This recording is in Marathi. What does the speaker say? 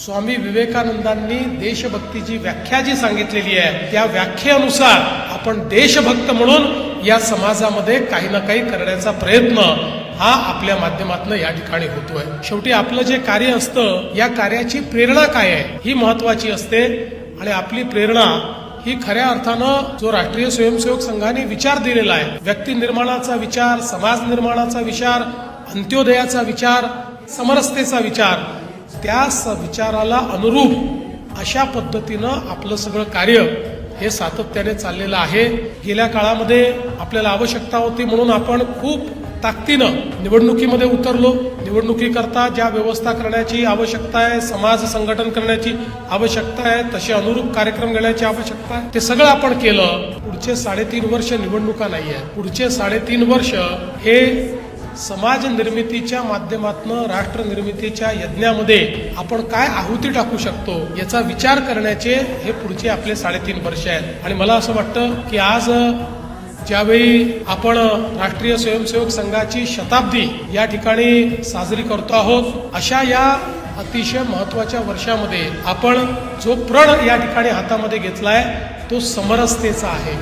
स्वामी विवेकानंदांनी देशभक्तीची व्याख्या जी सांगितलेली आहे त्या व्याख्येनुसार आपण देशभक्त म्हणून या समाजामध्ये काही ना काही करण्याचा प्रयत्न हा आपल्या माध्यमातून या ठिकाणी होतोय। शेवटी आपलं जे कार्य असतं या कार्याची प्रेरणा काय आहे ही महत्वाची असते आणि आपली प्रेरणा ही खऱ्या अर्थानं जो राष्ट्रीय स्वयंसेवक संघाने विचार दिलेला आहे, व्यक्ती निर्माणाचा विचार, समाज निर्माणाचा विचार, अंत्योदयाचा विचार, समरसतेचा विचार, त्या विचाराला अनुरूप अशा पद्धतीनं आपलं सगळं कार्य हे सातत्याने चाललेलं आहे। गेल्या काळामध्ये आपल्याला आवश्यकता होती म्हणून आपण खूप ताकदीनं निवडणुकीमध्ये उतरलो। निवडणुकीकरता ज्या व्यवस्था करण्याची आवश्यकता आहे, समाज संघटन करण्याची आवश्यकता आहे, तसे अनुरूप कार्यक्रम घेण्याची आवश्यकता आहे, ते सगळं आपण केलं। पुढचे 3.5 वर्ष निवडणुका नाही आहे, पुढचे 3.5 वर्ष हे समाज निर्मितीच्या माध्यमातून राष्ट्र निर्मितीच्या यज्ञामध्ये आपण काय आहुती टाकू शकतो याचा विचार करण्याचे हे पुढचे आपले 3.5 वर्ष आहेत। आणि मला असं वाटतं की आज ज्यावेळी आपण राष्ट्रीय स्वयंसेवक संघाची शताब्दी या ठिकाणी साजरी करतो आहोत, अशा या अतिशय महत्वाच्या वर्षामध्ये आपण जो प्रण या ठिकाणी हातामध्ये घेतलाय तो समरसतेचा आहे।